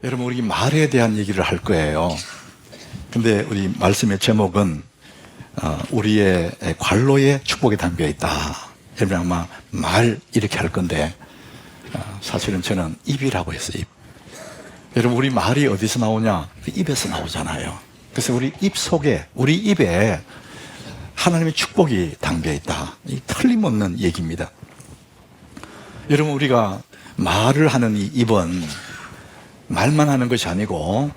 여러분, 우리 말에 대한 얘기를 할 거예요. 근데 우리 말씀의 제목은 우리의 관로에 축복이 담겨 있다. 여러분 아마 말 이렇게 할 건데 사실은 저는 입이라고 했어요. 입. 여러분, 우리 말이 어디서 나오냐? 입에서 나오잖아요. 그래서 우리 입 속에, 우리 입에 하나님의 축복이 담겨 있다. 이 틀림없는 얘기입니다. 여러분, 우리가 말을 하는 이 입은 말만 하는 것이 아니고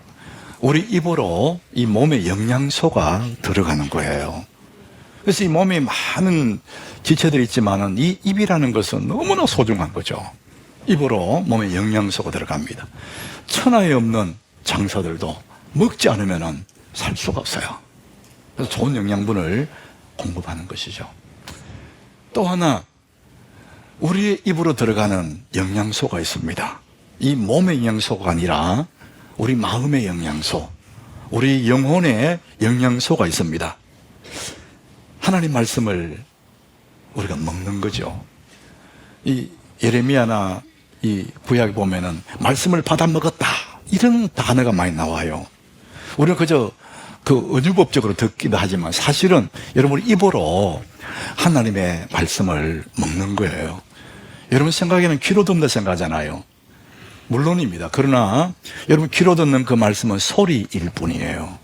우리 입으로 이 몸에 영양소가 들어가는 거예요. 그래서 이 몸에 많은 지체들이 있지만은 이 입이라는 것은 너무나 소중한 거죠. 입으로 몸에 영양소가 들어갑니다. 천하에 없는 장사들도 먹지 않으면 살 수가 없어요. 그래서 좋은 영양분을 공급하는 것이죠. 또 하나, 우리의 입으로 들어가는 영양소가 있습니다. 이 몸의 영양소가 아니라 우리 마음의 영양소, 우리 영혼의 영양소가 있습니다. 하나님 말씀을 우리가 먹는 거죠. 이 예레미야나 이 구약에 보면은 말씀을 받아 먹었다, 이런 단어가 많이 나와요. 우리는 그저 그 은유법적으로 듣기도 하지만 사실은 여러분 입으로 하나님의 말씀을 먹는 거예요. 여러분 생각에는 귀로 듣는다 생각하잖아요. 물론입니다. 그러나 여러분 귀로 듣는 그 말씀은 소리일 뿐이에요.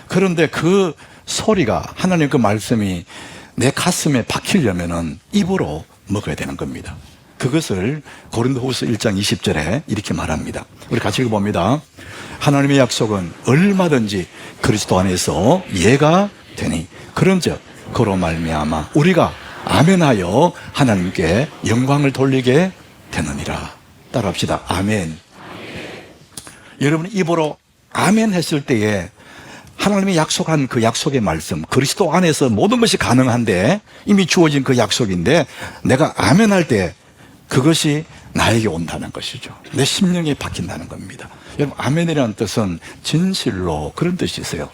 그런데 그 소리가, 하나님 그 말씀이 내 가슴에 박히려면은 입으로 먹어야 되는 겁니다. 그것을 고린도후서 1장 20절에 이렇게 말합니다. 우리 같이 읽어봅니다. 하나님의 약속은 얼마든지 그리스도 안에서 예가 되니 그런즉 그로 말미암아 우리가 아멘하여 하나님께 영광을 돌리게 되느니라. 따라합시다. 아멘. 여러분 입으로 아멘 했을 때에 하나님이 약속한 그 약속의 말씀, 그리스도 안에서 모든 것이 가능한데 이미 주어진 그 약속인데 내가 아멘 할 때 그것이 나에게 온다는 것이죠. 내 심령에 박힌다는 겁니다. 여러분 아멘이라는 뜻은 진실로, 그런 뜻이 있어요.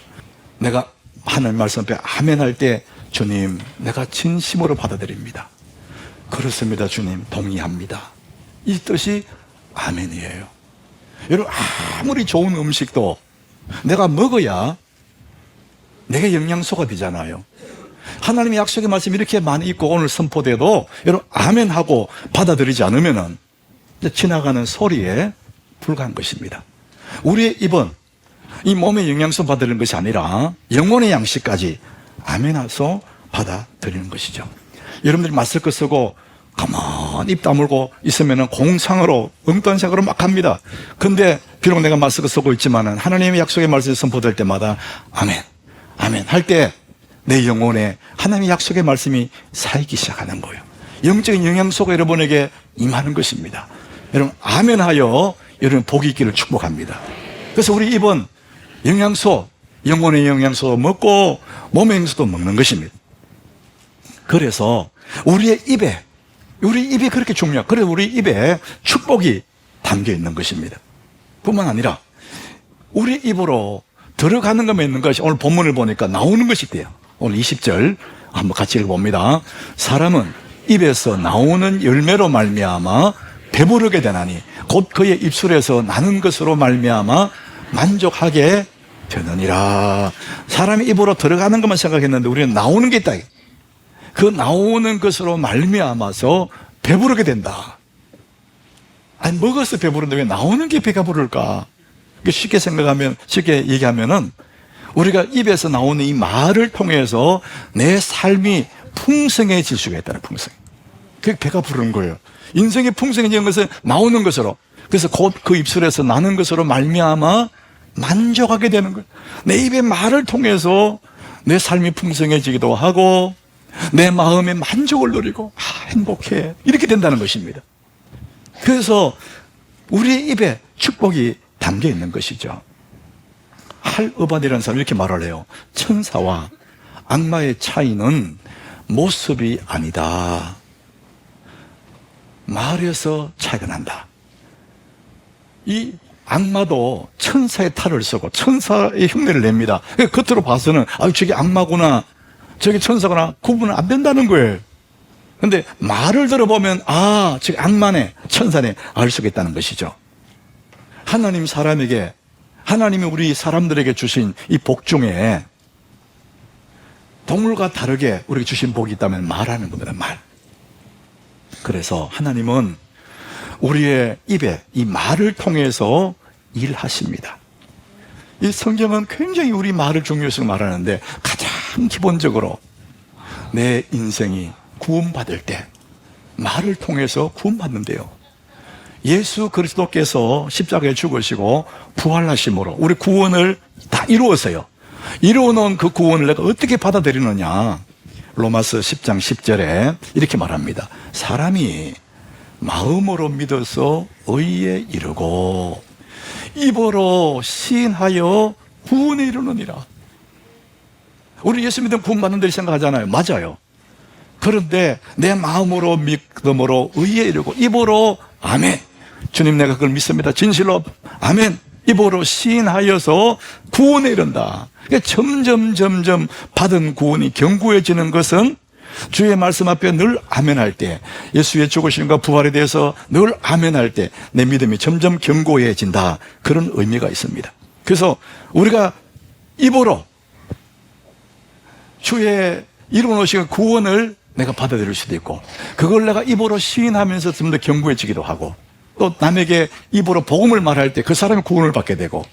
내가 하나님 말씀 앞에 아멘 할 때 주님, 내가 진심으로 받아들입니다. 그렇습니다 주님, 동의합니다. 이 뜻이 아멘이에요. 여러분 아무리 좋은 음식도 내가 먹어야 내게 영양소가 되잖아요. 하나님의 약속의 말씀이 이렇게 많이 있고 오늘 선포돼도 여러분 아멘하고 받아들이지 않으면 지나가는 소리에 불과한 것입니다. 우리의 입은 이 몸의 영양소 받아들이는 것이 아니라 영혼의 양식까지 아멘하소 받아들이는 것이죠. 여러분들이 마스크 쓰고 가만히 입 다물고 있으면 공상으로, 엉뚱한 생각으로 막 합니다. 근데 비록 내가 마스크 쓰고 있지만 하나님의 약속의 말씀이 선포될 때마다 아멘, 아멘 할 때 내 영혼에 하나님의 약속의 말씀이 살기 시작하는 거예요. 영적인 영양소가 여러분에게 임하는 것입니다. 여러분 아멘하여 여러분 복이 있기를 축복합니다. 그래서 우리 입은 영양소, 영혼의 영양소도 먹고 몸의 영양소도 먹는 것입니다. 그래서 우리의 입에, 우리 입이 그렇게 중요해요. 그래서 우리 입에 축복이 담겨 있는 것입니다. 뿐만 아니라 우리 입으로 들어가는 것만 있는 것이 오늘 본문을 보니까 나오는 것이 있대요. 오늘 20절 한번 같이 읽어봅니다. 사람은 입에서 나오는 열매로 말미암아 배부르게 되나니 곧 그의 입술에서 나는 것으로 말미암아 만족하게 되느니라. 사람이 입으로 들어가는 것만 생각했는데 우리는 나오는 게 있다. 그 나오는 것으로 말미암아서 배부르게 된다. 아니 먹어서 배부른데 왜 나오는 게 배가 부를까? 쉽게 생각하면, 쉽게 얘기하면은 우리가 입에서 나오는 이 말을 통해서 내 삶이 풍성해질 수가 있다는, 풍성. 그게 배가 부르는 거예요. 인생이 풍성해지는 것은 나오는 것으로, 그래서 곧 그 입술에서 나는 것으로 말미암아 만족하게 되는 거예요. 내 입의 말을 통해서 내 삶이 풍성해지기도 하고 내 마음의 만족을 누리고 행복해, 이렇게 된다는 것입니다. 그래서 우리의 입에 축복이 담겨 있는 것이죠. 할어반이라는 사람이 이렇게 말을 해요. 천사와 악마의 차이는 모습이 아니다. 말에서 차이가 난다. 이 악마도 천사의 탈을 쓰고 천사의 흉내를 냅니다. 겉으로 봐서는 저게 악마구나, 저게 천사구나 구분은 안 된다는 거예요. 그런데 말을 들어보면 저게 악마네, 천사네 알 수가 있다는 것이죠. 하나님 사람에게, 하나님이 우리 사람들에게 주신 이 복 중에 동물과 다르게 우리에게 주신 복이 있다면 말하는 겁니다. 말. 그래서 하나님은 우리의 입에 이 말을 통해서 일하십니다. 이 성경은 굉장히 우리 말을 중요해서 말하는데 가장 기본적으로 내 인생이 구원받을 때 말을 통해서 구원받는데요. 예수 그리스도께서 십자가에 죽으시고 부활하심으로 우리 구원을 다 이루었어요. 이루어놓은 그 구원을 내가 어떻게 받아들이느냐. 로마서 10장 10절에 이렇게 말합니다. 사람이 마음으로 믿어서 의에 이르고 입으로 시인하여 구원에 이르느니라. 우리 예수 믿으면 구원받는 들 생각하잖아요. 맞아요. 그런데 내 마음으로 믿음으로 의에 이르고 입으로 아멘, 주님 내가 그걸 믿습니다, 진실로 아멘, 입으로 시인하여서 구원에 이른다. 점점 받은 구원이 견고해지는 것은 주의 말씀 앞에 늘 아멘할 때, 예수의 죽으심과 부활에 대해서 늘 아멘할 때 내 믿음이 점점 견고해진다. 그런 의미가 있습니다. 그래서 우리가 입으로 주의 이루어놓으신 구원을 내가 받아들일 수도 있고, 그걸 내가 입으로 시인하면서 좀 더 견고해지기도 하고, 또 남에게 입으로 복음을 말할 때 그 사람이 구원을 받게 되고,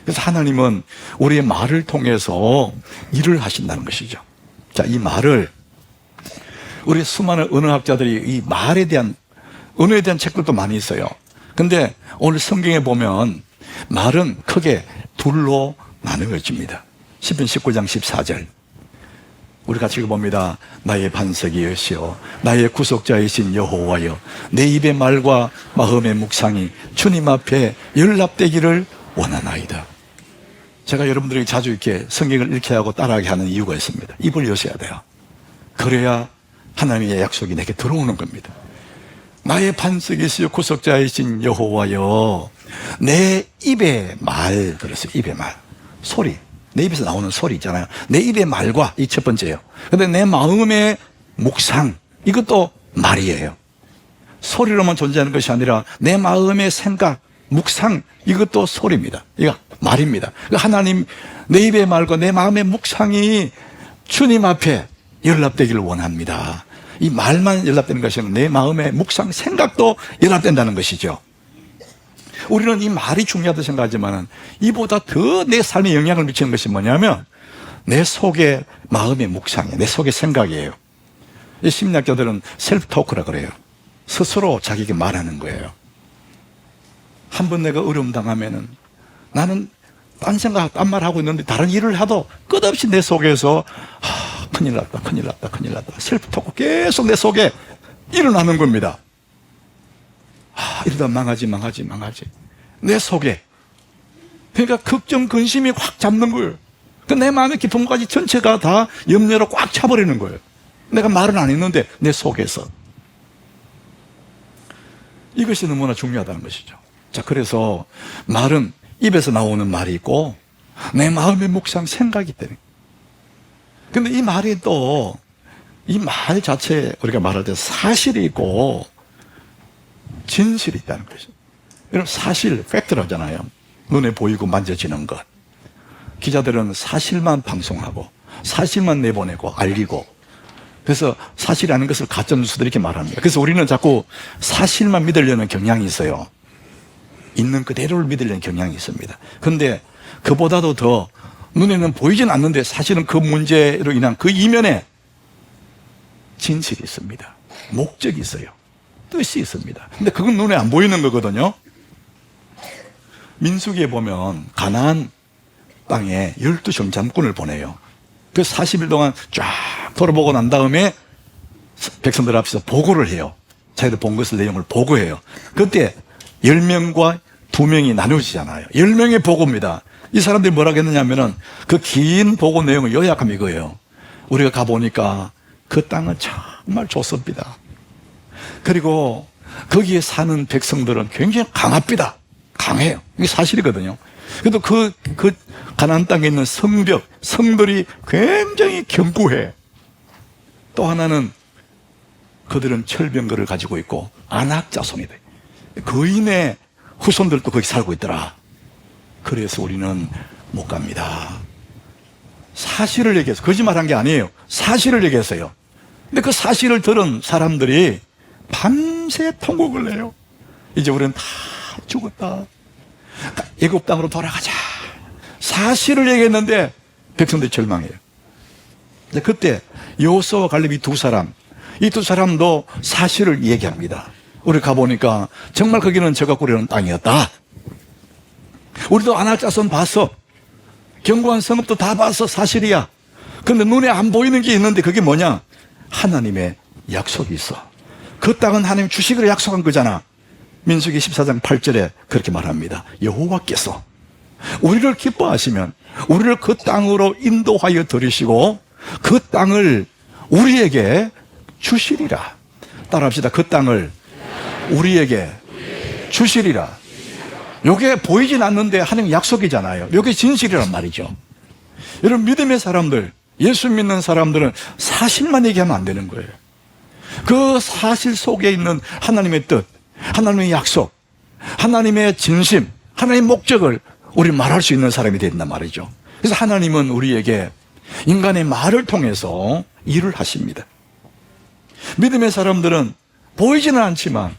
그래서 하나님은 우리의 말을 통해서 일을 하신다는 것이죠. 자, 이 말을 우리 수많은 언어학자들이 이 말에 대한, 언어에 대한 책들도 많이 있어요. 근데 오늘 성경에 보면 말은 크게 둘로 나누어집니다. 시편 19장 14절 우리 같이 읽어봅니다. 나의 반석이여시오 나의 구속자이신 여호와여, 내 입의 말과 마음의 묵상이 주님 앞에 연락되기를 원하나이다. 제가 여러분들에게 자주 이렇게 성경을 읽게 하고 따라하게 하는 이유가 있습니다. 입을 여셔야 돼요. 그래야 하나님의 약속이 내게 들어오는 겁니다. 나의 반석이시오 구속자이신 여호와여, 내 입의 말, 그래서 입의 말, 소리, 내 입에서 나오는 소리 있잖아요. 내 입의 말과, 이 첫 번째예요. 근데 내 마음의 묵상, 이것도 말이에요. 소리로만 존재하는 것이 아니라 내 마음의 생각, 묵상, 이것도 소리입니다. 이거 말입니다. 하나님, 내 입의 말과 내 마음의 묵상이 주님 앞에 연락되기를 원합니다. 이 말만 연락되는 것이 아니라 내 마음의 묵상, 생각도 연락된다는 것이죠. 우리는 이 말이 중요하다고 생각하지만 이보다 더 내 삶에 영향을 미치는 것이 뭐냐면 내 속의 마음의 묵상이에요. 내 속의 생각이에요. 이 심리학자들은 셀프 토크라 그래요. 스스로 자기에게 말하는 거예요. 한번 내가 어려움 당하면은 나는 딴 생각, 딴 말 하고 있는데 다른 일을 해도 끝없이 내 속에서 큰일 났다, 큰일 났다, 큰일 났다. 셀프 토크 계속 내 속에 일어나는 겁니다. 이러다 망하지. 내 속에. 그러니까 걱정, 근심이 확 잡는 거예요. 내 마음의 깊음까지 전체가 다 염려로 꽉 차버리는 거예요. 내가 말은 안 했는데 내 속에서. 이것이 너무나 중요하다는 것이죠. 자, 그래서 말은 입에서 나오는 말이 있고 내 마음의 묵상, 생각이 되는 거예요. 근데 이 말이 또, 이 말 자체에 우리가 말할 때 사실이 있고 진실이 있다는 것이죠. 여러분, 사실, 팩트라잖아요. 눈에 보이고 만져지는 것. 기자들은 사실만 방송하고 사실만 내보내고 알리고, 그래서 사실이 아닌 것을 가짜뉴스들이 이렇게 말합니다. 그래서 우리는 자꾸 사실만 믿으려는 경향이 있어요. 있는 그대로를 믿으려는 경향이 있습니다. 그런데 그보다도 더 눈에는 보이진 않는데 사실은 그 문제로 인한 그 이면에 진실이 있습니다. 목적이 있어요. 뜻이 있습니다. 근데 그건 눈에 안 보이는 거거든요. 민수기에 보면 가나안 땅에 12정 잠꾼을 보내요. 그래서 40일 동안 쫙 돌아보고 난 다음에 백성들 앞에서 보고를 해요. 자기들 본 것을 내용을 보고해요. 그때 10명과 2명이 나누어지잖아요. 10명의 보고입니다. 이 사람들이 뭐라고 했느냐 하면은 그 긴 보고 내용을 요약하면 이거예요. 우리가 가보니까 그 땅은 정말 좋습니다. 그리고 거기에 사는 백성들은 굉장히 강합니다. 강해요. 이게 사실이거든요. 그래도 그 가나안 땅에 있는 성들이 굉장히 견고해. 또 하나는 그들은 철병거를 가지고 있고 안악 자손이다. 거인의 후손들도 거기 살고 있더라. 그래서 우리는 못 갑니다. 사실을 얘기해서, 거짓말한 게 아니에요. 사실을 얘기했어요. 근데 그 사실을 들은 사람들이 밤새 통곡을 해요. 이제 우리는 다 죽었다. 애굽 땅으로 돌아가자. 사실을 얘기했는데 백성들이 절망해요. 그때 여호수아와 갈렙 이 두 사람, 이 두 사람도 사실을 얘기합니다. 우리 가보니까 정말 거기는 저가 꾸려는 땅이었다. 우리도 아낙 자손 봤어. 견고한 성읍도 다 봤어. 사실이야. 그런데 눈에 안 보이는 게 있는데 그게 뭐냐? 하나님의 약속이 있어. 그 땅은 하나님 주시기로 약속한 거잖아. 민수기 14장 8절에 그렇게 말합니다. 여호와께서 우리를 기뻐하시면 우리를 그 땅으로 인도하여 들이시고 그 땅을 우리에게 주시리라. 따라합시다. 그 땅을 우리에게 주시리라. 요게 보이진 않는데 하나님 약속이잖아요. 요게 진실이란 말이죠. 여러분, 믿음의 사람들, 예수 믿는 사람들은 사실만 얘기하면 안 되는 거예요. 그 사실 속에 있는 하나님의 뜻, 하나님의 약속, 하나님의 진심, 하나님의 목적을 우리 말할 수 있는 사람이 된단 말이죠. 그래서 하나님은 우리에게 인간의 말을 통해서 일을 하십니다. 믿음의 사람들은 보이지는 않지만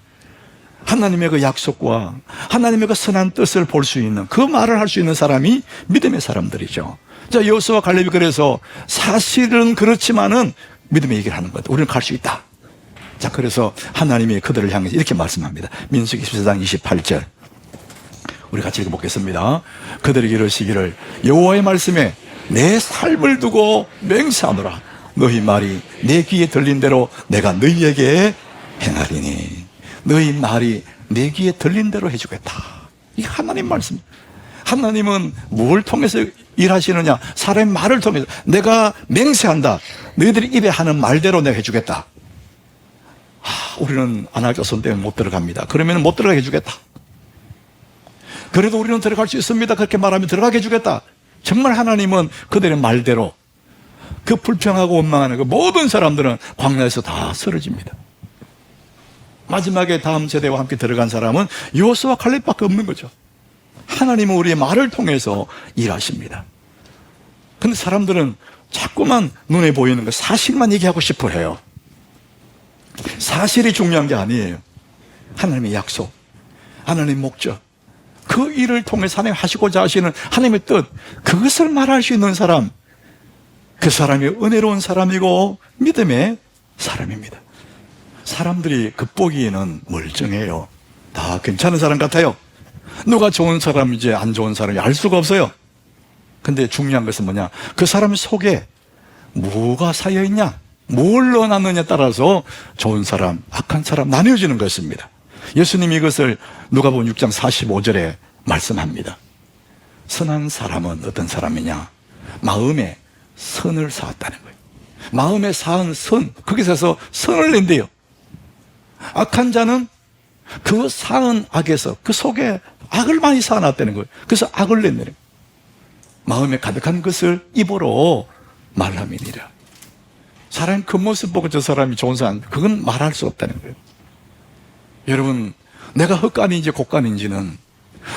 하나님의 그 약속과 하나님의 그 선한 뜻을 볼 수 있는, 그 말을 할 수 있는 사람이 믿음의 사람들이죠. 자, 여호수아와 갈렙이 그래서 사실은 그렇지만은 믿음의 얘기를 하는 것. 우리는 갈 수 있다. 자, 그래서 하나님이 그들을 향해서 이렇게 말씀합니다. 민수기 14장 28절. 우리 같이 읽어보겠습니다. 그들에게 이르시기를 여호와의 말씀에 내 삶을 두고 맹세하노라. 너희 말이 내 귀에 들린 대로 내가 너희에게 행하리니. 너희 말이 내 귀에 들린 대로 해주겠다. 이게 하나님 말씀. 하나님은 뭘 통해서 일하시느냐? 사람의 말을 통해서. 내가 맹세한다. 너희들이 입에 하는 말대로 내가 해주겠다. 우리는 아낙자손 때문에 못 들어갑니다. 그러면 못 들어가게 해주겠다. 그래도 우리는 들어갈 수 있습니다. 그렇게 말하면 들어가게 해주겠다. 정말 하나님은 그들의 말대로 그 불평하고 원망하는 그 모든 사람들은 광야에서 다 쓰러집니다. 마지막에 다음 세대와 함께 들어간 사람은 여호수아와 갈렙밖에 없는 거죠. 하나님은 우리의 말을 통해서 일하십니다. 근데 사람들은 자꾸만 눈에 보이는 거 사실만 얘기하고 싶어 해요. 사실이 중요한 게 아니에요. 하나님의 약속, 하나님의 목적, 그 일을 통해서 하나님 하시고자 하시는 하나님의 뜻, 그것을 말할 수 있는 사람, 그 사람이 은혜로운 사람이고 믿음의 사람입니다. 사람들이 겉보기에는 멀쩡해요. 다 괜찮은 사람 같아요. 누가 좋은 사람인지 안 좋은 사람인지 알 수가 없어요. 근데 중요한 것은 뭐냐? 그 사람 속에 뭐가 쌓여있냐? 뭘 넣어놨느냐에 따라서 좋은 사람, 악한 사람 나뉘어지는 것입니다. 예수님이 이것을 누가복음 6장 45절에 말씀합니다. 선한 사람은 어떤 사람이냐? 마음에 선을 쌓았다는 거예요. 마음에 쌓은 선, 거기서 선을 낸대요. 악한 자는 그 쌓은 악에서 그 속에 악을 많이 쌓아놨다는 거예요. 그래서 악을 낸다는 거예요. 마음에 가득한 것을 입으로 말함이니라. 사람 겉모습 보고 저 사람이 좋은 사람, 그건 말할 수 없다는 거예요. 여러분, 내가 헛간인지 곡간인지는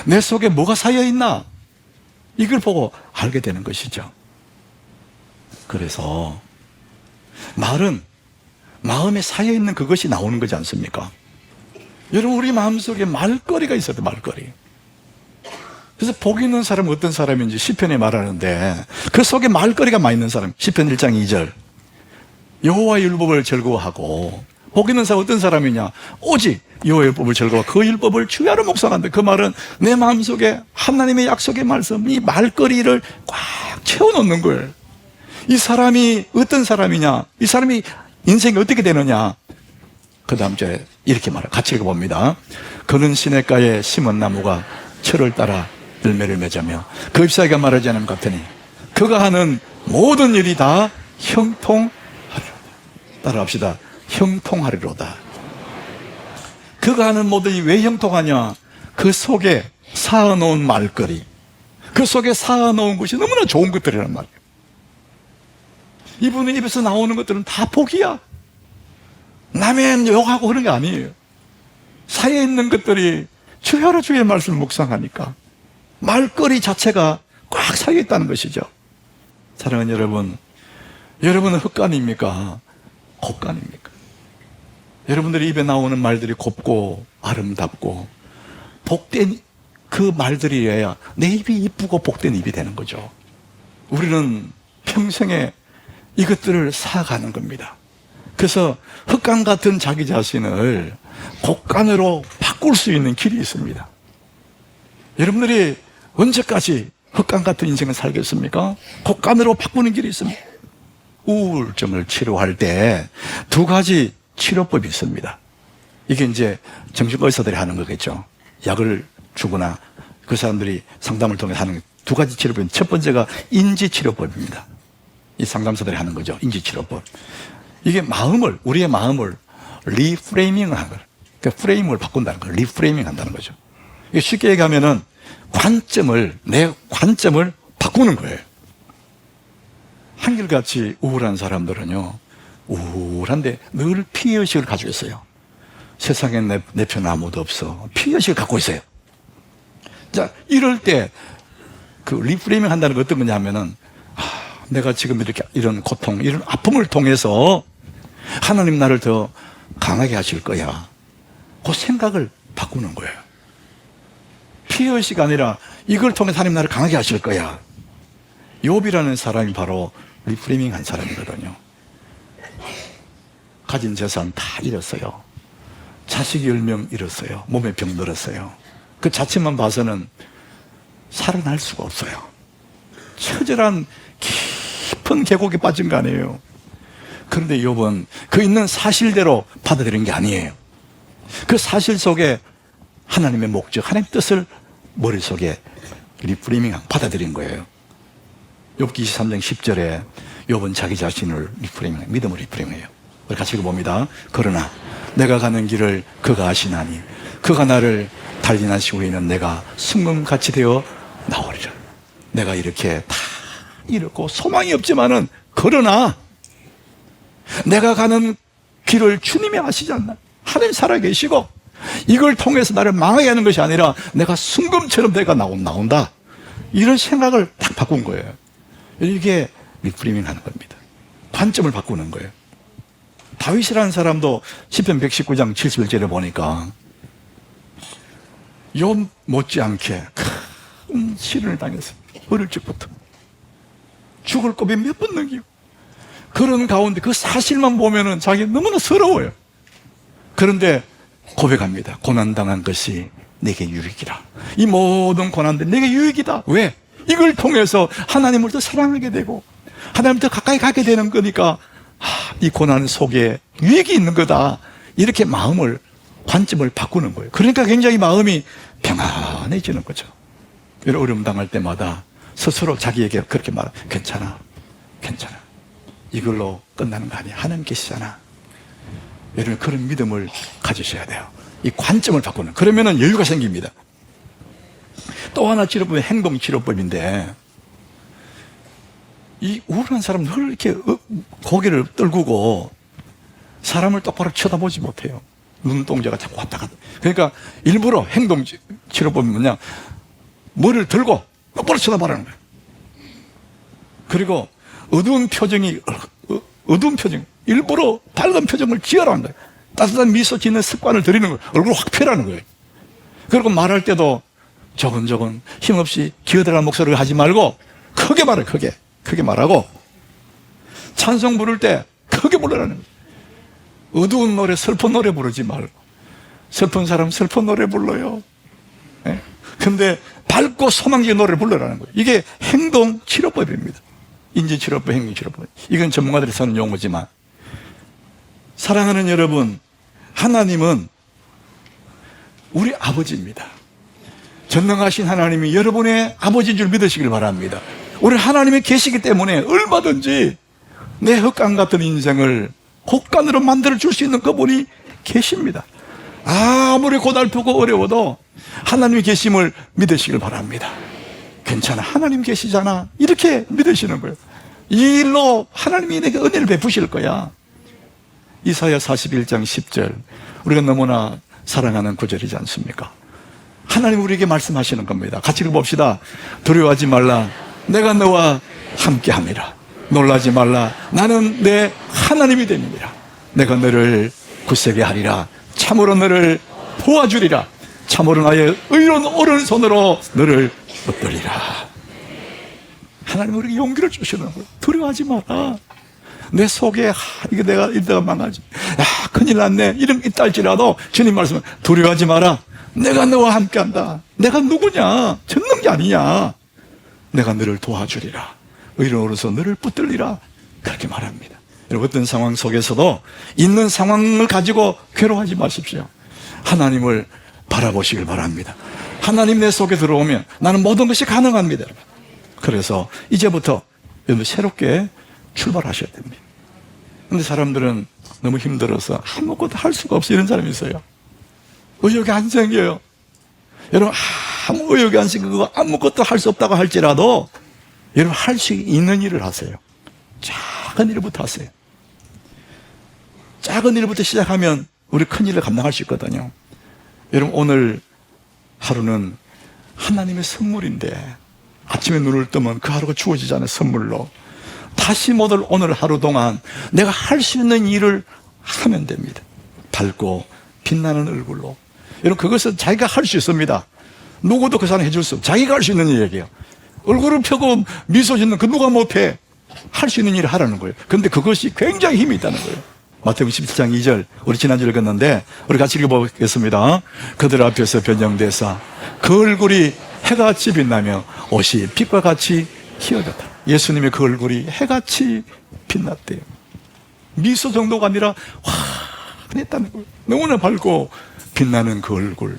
내 속에 뭐가 쌓여있나? 이걸 보고 알게 되는 것이죠. 그래서 말은 마음에 쌓여있는 그것이 나오는 거지 않습니까? 여러분, 우리 마음속에 말거리가 있어요. 말거리. 그래서 복 있는 사람은 어떤 사람인지 시편에 말하는데 그 속에 말거리가 많이 있는 사람, 시편 1장 2절. 여호와의 율법을 즐거워하고, 복 있는 사람은 어떤 사람이냐? 오직 여호와의 율법을 즐거워하고 그 율법을 주야로 묵상한다. 그 말은 내 마음속에 하나님의 약속의 말씀, 이 말거리를 꽉 채워놓는 거예요. 이 사람이 어떤 사람이냐? 이 사람이 인생이 어떻게 되느냐? 그 다음 절에 이렇게 말해요. 같이 읽어봅니다. 그는 시냇가에 심은 나무가 철을 따라 열매를 맺으며 그 잎사귀가 마르지 않음 같으니 그가 하는 모든 일이 다 형통하리로다. 따라합시다. 형통하리로다. 그가 하는 모든 일이 왜 형통하냐? 그 속에 쌓아놓은 말거리, 그 속에 쌓아놓은 것이 너무나 좋은 것들이란 말이에요. 이분의 입에서 나오는 것들은 다 복이야. 남의 욕하고 그런 게 아니에요. 사이에 있는 것들이 주야로 주의 말씀을 묵상하니까 말거리 자체가 꽉 차여 있다는 것이죠. 사랑하는 여러분, 여러분은 헛간입니까? 곱간입니까? 여러분들의 입에 나오는 말들이 곱고 아름답고 복된 그 말들이어야 내 입이 이쁘고 복된 입이 되는 거죠. 우리는 평생에 이것들을 쌓아가는 겁니다. 그래서 흙간 같은 자기 자신을 곡간으로 바꿀 수 있는 길이 있습니다. 여러분들이 언제까지 흙간 같은 인생을 살겠습니까? 곡간으로 바꾸는 길이 있습니다. 우울증을 치료할 때 두 가지 치료법이 있습니다. 이게 이제 정신과 의사들이 하는 거겠죠. 약을 주거나 그 사람들이 상담을 통해 하는 두 가지 치료법. 첫 번째가 인지치료법입니다. 이 상담사들이 하는 거죠. 인지치료법. 이게 우리의 마음을 리프레이밍 하는 거예요. 그러니까 프레임을 바꾼다는 거예요. 리프레이밍 한다는 거죠. 이게 쉽게 얘기하면은 내 관점을 바꾸는 거예요. 한결같이 우울한 사람들은요, 우울한데 늘 피해의식을 가지고 있어요. 세상에 내 편 아무도 없어. 피해의식을 갖고 있어요. 자, 이럴 때 그 리프레이밍 한다는 건 어떤 거냐 하면은, 내가 지금 이런 고통, 이런 아픔을 통해서 하나님 나를 더 강하게 하실 거야. 그 생각을 바꾸는 거예요. 피해의식 아니라 이걸 통해서 하나님 나를 강하게 하실 거야. 욥이라는 사람이 바로 리프레이밍 한 사람이거든요. 가진 재산 다 잃었어요. 자식 10명 잃었어요. 몸에 병 들었어요. 그 자체만 봐서는 살아날 수가 없어요. 처절한 깊은 계곡에 빠진 거 아니에요. 그런데 욥은 그 있는 사실대로 받아들인 게 아니에요. 그 사실 속에 하나님의 목적, 하나님의 뜻을 머릿속에 리프레이밍 받아들인 거예요. 욥기 23장 10절에 욥은 자기 자신을 믿음으로 리프레이밍해요. 우리 같이 읽어봅니다. 그러나 내가 가는 길을 그가 아시나니 그가 나를 단련하신 후에는 내가 순금같이 되어 나오리라. 내가 이렇게 다 잃었고 소망이 없지만은 그러나 내가 가는 길을 주님이 아시지 않나? 하나님 살아계시고 이걸 통해서 나를 망하게 하는 것이 아니라 내가 순금처럼 내가 나온다. 이런 생각을 딱 바꾼 거예요. 이게 리프레이밍 하는 겁니다. 관점을 바꾸는 거예요. 다윗이라는 사람도 시편 119장 71절에 보니까 욥 못지않게 큰 시련을 당했어요. 어릴 적부터 죽을 고비 몇 번 넘기고 그런 가운데 그 사실만 보면은 자기 너무나 서러워요. 그런데 고백합니다. 고난당한 것이 내게 유익이라. 이 모든 고난들 내게 유익이다. 왜? 이걸 통해서 하나님을 더 사랑하게 되고 하나님 더 가까이 가게 되는 거니까 이 고난 속에 유익이 있는 거다. 이렇게 마음을 관점을 바꾸는 거예요. 그러니까 굉장히 마음이 평안해지는 거죠. 어려움 당할 때마다 스스로 자기에게 그렇게 말해요. 괜찮아. 이걸로 끝나는 거 아니야. 하나님 계시잖아. 여러분 그런 믿음을 가지셔야 돼요. 이 관점을 바꾸는. 그러면은 여유가 생깁니다. 또 하나 치료법이 행동치료법인데 이 우울한 사람은 늘 이렇게 고개를 떨구고 사람을 똑바로 쳐다보지 못해요. 눈동자가 자꾸 왔다 갔다. 그러니까 일부러 행동치료법이 뭐냐, 머리를 들고 똑바로 쳐다보라는 거예요. 그리고 어두운 표정, 일부러 밝은 표정을 지어라는 거예요. 따뜻한 미소 짓는 습관을 들이는 거예요. 얼굴을 확 펴라는 거예요. 그리고 말할 때도 조근조근 힘없이 기어들어가는 목소리를 하지 말고 크게 말해. 크게 말하고 찬송 부를 때 크게 부르라는 거예요. 어두운 노래, 슬픈 노래 부르지 말고. 슬픈 사람 슬픈 노래 불러요. 근데 밝고 소망적인 노래를 불러라는 거예요. 이게 행동치료법입니다. 인지치료법, 행동치료법. 이건 전문가들이 쓰는 용어지만 사랑하는 여러분, 하나님은 우리 아버지입니다. 전능하신 하나님이 여러분의 아버지인 줄 믿으시길 바랍니다. 우리 하나님이 계시기 때문에 얼마든지 내 흙간 같은 인생을 곡간으로 만들어줄 수 있는 그분이 계십니다. 아무리 고달프고 어려워도 하나님이 계심을 믿으시길 바랍니다. 괜찮아, 하나님 계시잖아, 이렇게 믿으시는 거예요. 이 일로 하나님이 내게 은혜를 베푸실 거야. 이사야 41장 10절, 우리가 너무나 사랑하는 구절이지 않습니까? 하나님 우리에게 말씀하시는 겁니다. 같이 읽어봅시다. 두려워하지 말라. 내가 너와 함께함이라. 놀라지 말라. 나는 내 하나님이 됨이니라. 내가 너를 굳세게 하리라. 참으로 너를 도와주리라. 참으로 나의 의로운 오른손으로 너를 붙들리라. 하나님 우리에게 용기를 주시는 거예요. 두려워하지 마라. 내 속에 이게 내가 이러다가 망하지, 큰일 났네, 이런 있다 할지라도 주님 말씀은 두려워하지 마라. 내가 너와 함께한다. 내가 누구냐? 전능자 아니냐? 내가 너를 도와주리라. 의로운 오른손 너를 붙들리라. 그렇게 말합니다. 여러분, 어떤 상황 속에서도 있는 상황을 가지고 괴로워하지 마십시오. 하나님을 바라보시길 바랍니다. 하나님 내 속에 들어오면 나는 모든 것이 가능합니다. 그래서 이제부터 여러분 새롭게 출발하셔야 됩니다. 근데 사람들은 너무 힘들어서 아무것도 할 수가 없어, 이런 사람이 있어요. 의욕이 안 생겨요. 여러분, 아무 의욕이 안 생기고 아무것도 할 수 없다고 할지라도 여러분 할 수 있는 일을 하세요. 작은 일부터 하세요. 작은 일부터 시작하면 우리 큰 일을 감당할 수 있거든요. 여러분, 오늘 하루는 하나님의 선물인데 아침에 눈을 뜨면 그 하루가 주어지잖아요. 선물로. 다시 오늘 하루 동안 내가 할 수 있는 일을 하면 됩니다. 밝고 빛나는 얼굴로. 여러분, 그것은 자기가 할 수 있습니다. 누구도 그 사람 해줄 수 없어요. 자기가 할 수 있는 얘기예요. 얼굴을 펴고 미소 짓는 그 누가 못해. 할 수 있는 일을 하라는 거예요. 그런데 그것이 굉장히 힘이 있다는 거예요. 마태복음 17장 2절, 우리 지난주에 읽었는데 우리 같이 읽어보겠습니다. 그들 앞에서 변형되사 그 얼굴이 해같이 빛나며 옷이 빛과 같이 희어졌다. 예수님의 그 얼굴이 해같이 빛났대요. 미소 정도가 아니라 환했다는 거예요. 너무나 밝고 빛나는 그 얼굴.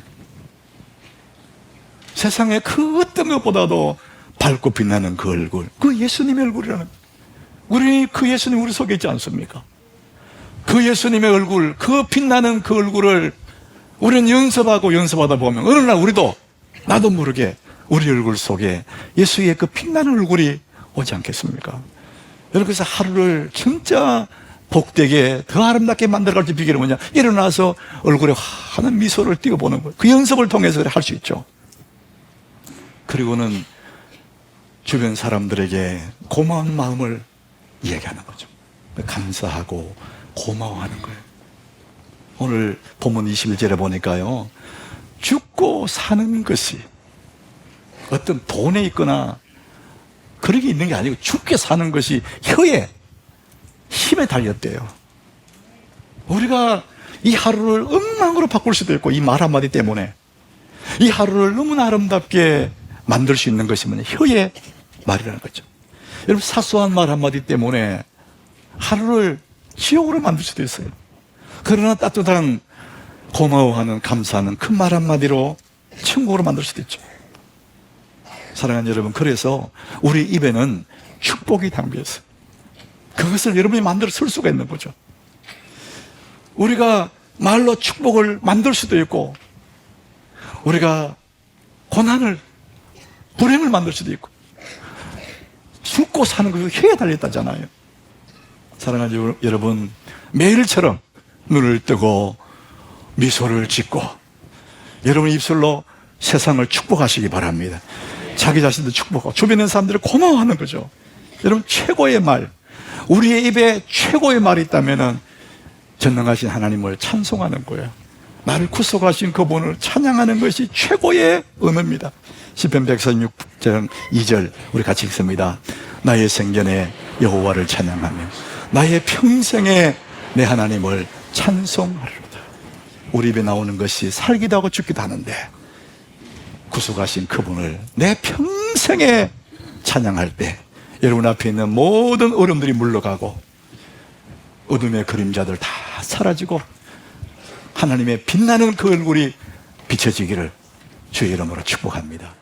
세상의 그 어떤 것보다도 밝고 빛나는 그 얼굴. 그 예수님의 얼굴이라는 거예요. 우리 그 예수님 우리 속에 있지 않습니까? 그 예수님의 얼굴, 그 빛나는 그 얼굴을 우리는 연습하다 보면 어느 날 우리도 나도 모르게 우리 얼굴 속에 예수의 그 빛나는 얼굴이 오지 않겠습니까? 여러분, 그래서 하루를 진짜 복되게 더 아름답게 만들어갈 수 비결은 뭐냐? 일어나서 얼굴에 환한 미소를 띄워보는 거예요. 그 연습을 통해서 할 수 있죠. 그리고는 주변 사람들에게 고마운 마음을 이야기하는 거죠. 감사하고 고마워하는 거예요. 오늘 본문 21절에 보니까요, 죽고 사는 것이 어떤 돈에 있거나 그런 게 있는 게 아니고 죽게 사는 것이 혀에 힘에 달렸대요. 우리가 이 하루를 엉망으로 바꿀 수도 있고, 이 말 한마디 때문에 이 하루를 너무나 아름답게 만들 수 있는 것이 뭐냐? 혀의 말이라는 거죠. 여러분, 사소한 말 한마디 때문에 하루를 지옥으로 만들 수도 있어요. 그러나 따뜻한 고마워하는, 감사하는 큰 말 한마디로 천국으로 만들 수도 있죠. 사랑하는 여러분, 그래서 우리 입에는 축복이 담겨 있어요. 그것을 여러분이 만들어 쓸 수가 있는 거죠. 우리가 말로 축복을 만들 수도 있고, 우리가 고난을, 불행을 만들 수도 있고, 죽고 사는 것이 혀에 달렸다잖아요. 사랑하는 여러분, 매일처럼 눈을 뜨고 미소를 짓고 여러분 입술로 세상을 축복하시기 바랍니다. 자기 자신도 축복하고 주변에 있는 사람들을 고마워하는 거죠. 여러분, 최고의 말, 우리의 입에 최고의 말이 있다면 전능하신 하나님을 찬송하는 거예요. 나를 구속하신 그분을 찬양하는 것이 최고의 은혜입니다. 시편 146장 2절 우리 같이 읽습니다. 나의 생전에 여호와를 찬양하며 나의 평생에 내 하나님을 찬송하리로다. 우리 입에 나오는 것이 살기도 하고 죽기도 하는데 구속하신 그분을 내 평생에 찬양할 때 여러분 앞에 있는 모든 어려움들이 물러가고 어둠의 그림자들 다 사라지고 하나님의 빛나는 그 얼굴이 비춰지기를 주의 이름으로 축복합니다.